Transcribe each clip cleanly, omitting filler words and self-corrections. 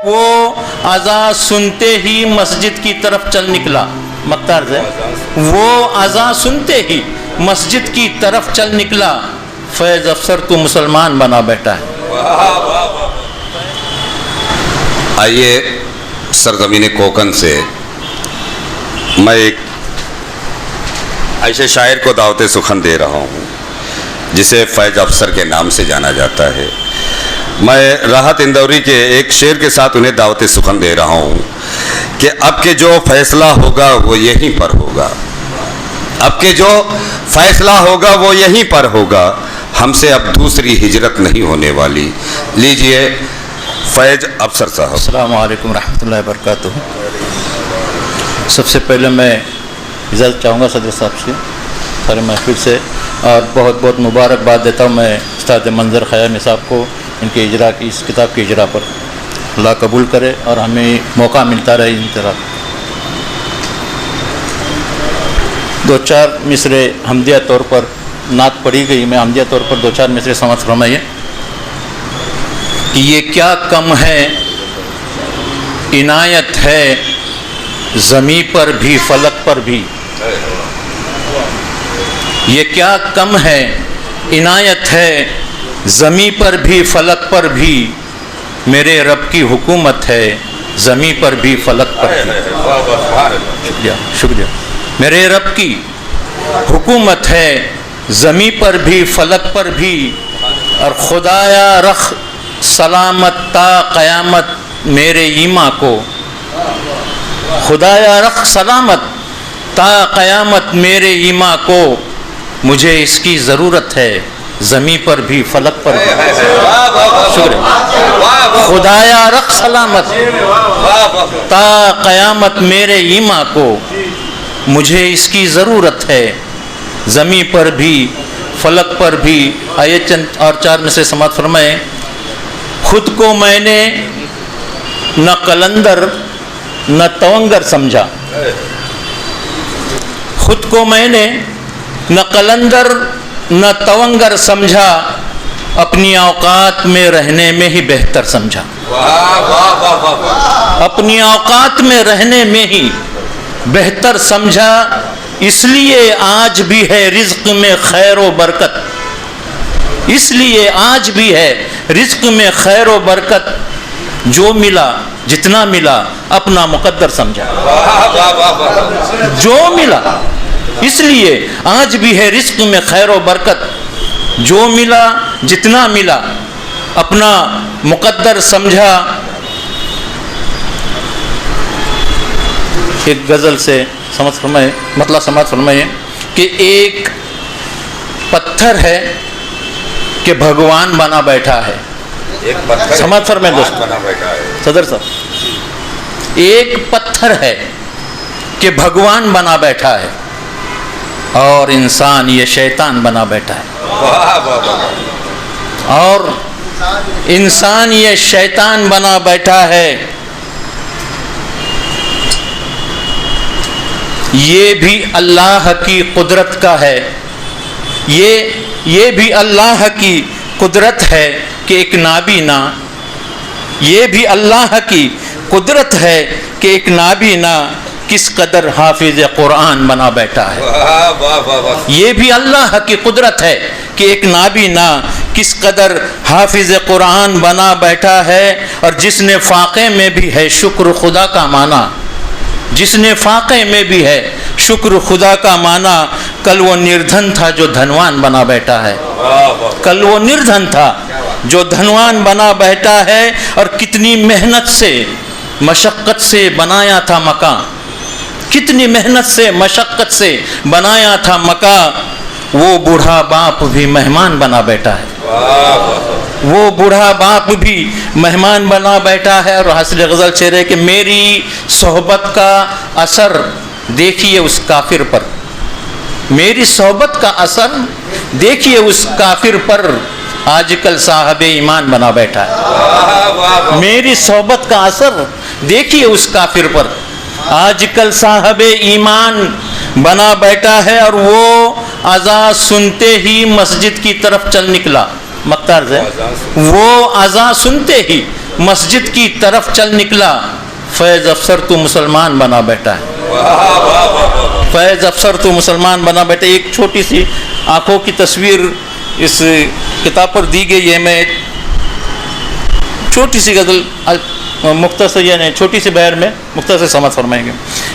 وہ اذان سنتے ہی مسجد کی طرف چل نکلا. مختار سے وہ اذان سنتے ہی مسجد کی طرف چل نکلا. فیض افسر تو مسلمان بنا بیٹھا ہے. آئیے سرزمین کوکن سے میں ایک ایسے شاعر کو دعوت سخن دے رہا ہوں جسے فیض افسر کے نام سے جانا جاتا ہے. میں راحت اندوری کے ایک شعر کے ساتھ انہیں دعوت سخن دے رہا ہوں کہ اب کے جو فیصلہ ہوگا وہ یہیں پر ہوگا. اب کے جو فیصلہ ہوگا وہ یہیں پر ہوگا. ہم سے اب دوسری ہجرت نہیں ہونے والی. لیجئے فیض افسر صاحب. السلام علیکم رحمۃ اللہ وبرکاتہ. سب سے پہلے میں اجازت چاہوں گا صدر صاحب سے سارے محفل سے اور بہت بہت مبارکباد دیتا ہوں میں استاد منظر خیامی صاحب کو ان کے اجرا کی اس کتاب کے اجرا پر. اللہ قبول کرے اور ہمیں موقع ملتا رہے ان طرح. دو چار مصرے حمدیہ طور پر نعت پڑھی گئی. میں حمدیہ طور پر دو چار مصرے سمجھ فرمائیے کہ یہ کیا کم ہے عنایت ہے زمیں پر بھی فلک پر بھی. یہ کیا کم ہے عنایت ہے زمیں پر بھی فلک پر بھی. میرے رب کی حکومت ہے زمیں پر بھی فلک پر بھی. شکریہ شکریہ. میرے رب کی حکومت ہے زمیں پر بھی فلک پر بھی. اور خدایا رخ سلامت تا قیامت میرے ایمان کو. خدایا رخ سلامت تا قیامت میرے ایمان کو. مجھے اس کی ضرورت ہے زمیں پر بھی فلک پر بھی. شکریہ. خدایا رخ سلامت تا قیامت میرے ایمان کو. مجھے اس کی ضرورت ہے زمیں پر بھی فلک پر بھی. آئیے چند اور چار میں سے سماعت فرمائیں. خود کو میں نے نہ قلندر نہ تونگر سمجھا. خود کو میں نے نہ قلندر نہ تونگر سمجھا. اپنی اوقات میں رہنے میں ہی بہتر سمجھا. اپنی اوقات میں رہنے میں ہی بہتر سمجھا. اس لیے آج بھی ہے رزق میں خیر و برکت. اس لیے آج بھی ہے رزق میں خیر و برکت. جو ملا جتنا ملا اپنا مقدر سمجھا. جو ملا اس لیے آج بھی ہے رزق میں خیر و برکت. جو ملا جتنا ملا اپنا مقدر سمجھا. ایک غزل سے سمجھ فرمائے مطلب سمجھ فرمائے کہ ایک پتھر ہے کہ بھگوان بنا بیٹھا ہے. سمجھ فرمائے دوست صدر صاحب. ایک پتھر ہے کہ بھگوان بنا بیٹھا ہے اور انسان یہ شیطان بنا بیٹھا ہے. اور انسان یہ شیطان بنا بیٹھا ہے. یہ بھی اللہ کی قدرت کا ہے. یہ بھی اللہ کی قدرت ہے کہ ایک نابینا. یہ بھی اللہ کی قدرت ہے کہ ایک نابینا کس قدر حافظ قرآن بنا بیٹھا ہے. یہ بھی اللہ کی قدرت ہے کہ ایک نابینا کس قدر حافظ قرآن بنا بیٹھا ہے. اور جس نے فاقے میں بھی ہے شکر خدا کا معنی. جس نے فاقے میں بھی ہے شکر خدا کا معنی. کل وہ نردھن تھا جو دھنوان بنا بیٹھا ہے. کل وہ نردھن تھا جو دھنوان بنا بیٹھا ہے. اور کتنی محنت سے مشقت سے بنایا تھا مکان. کتنی محنت سے مشقت سے بنایا تھا مکان. وہ بوڑھا باپ بھی مہمان بنا بیٹھا ہے. وہ بوڑھا باپ بھی مہمان بنا بیٹھا ہے. اور حاصل غزل شعر ہے کہ میری صحبت کا اثر دیکھیے اس کافر پر. میری صحبت کا اثر دیکھیے اس کافر پر. آج کل صاحب ایمان بنا بیٹھا ہے. میری صحبت کا اثر دیکھیے اس کافر پر. آج کل صاحب ایمان بنا بیٹھا ہے. اور وہ اذان سنتے ہی مسجد کی طرف چل نکلا. مختار سے وہ اذان سنتے ہی مسجد کی طرف چل نکلا، فیض افسر تو مسلمان بنا بیٹھا ہے، فیض افسر تو مسلمان بنا بیٹھا۔ ایک چھوٹی سی آنکھوں کی تصویر اس کتاب پر دی گئی ہے، میں چھوٹی سی غزل مختصر یعنی چھوٹی سی بہر میں مختصر سمجھ فرمائیں گے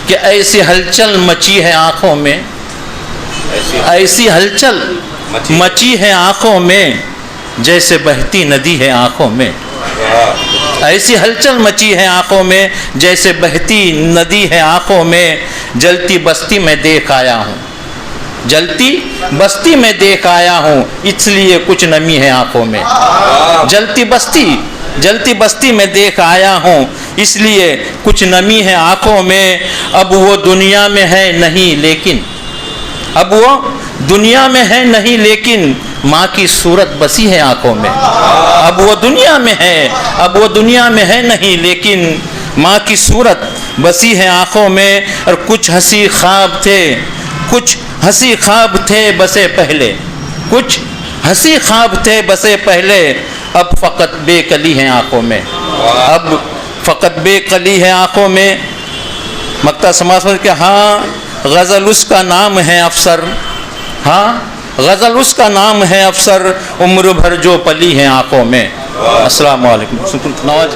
کہ ایسی ہلچل مچی ہے آنکھوں میں، ایسی ہلچل مچی ہے آنکھوں میں جیسے بہتی ندی ہے آنکھوں میں، ایسی ہلچل مچی ہے آنکھوں میں جیسے بہتی ندی ہے آنکھوں میں، جلتی بستی میں دیکھ آیا ہوں، جلتی بستی میں دیکھ آیا ہوں، اس لیے کچھ نمی ہے آنکھوں میں، جلتی بستی میں دیکھ آیا ہوں، اس لیے کچھ نمی ہے آنکھوں میں، اب وہ دنیا میں ہے نہیں لیکن، اب وہ دنیا میں ہے نہیں لیکن ماں کی صورت بسی ہے آنکھوں میں، اب وہ دنیا میں ہے نہیں لیکن ماں کی صورت بسی ہے آنکھوں میں، اور کچھ ہنسی خواب تھے بسے پہلے، کچھ ہنسی خواب تھے بسے پہلے، اب فقط بے کلی ہیں آنکھوں میں، اب فقط بے کلی ہے آنکھوں میں۔ مقطع سماعت میں کہ ہاں غزل اس کا نام ہے افسر، ہاں غزل اس کا نام ہے افسر، عمر بھر جو پلی ہیں آنکھوں میں۔ السلام علیکم۔ نواز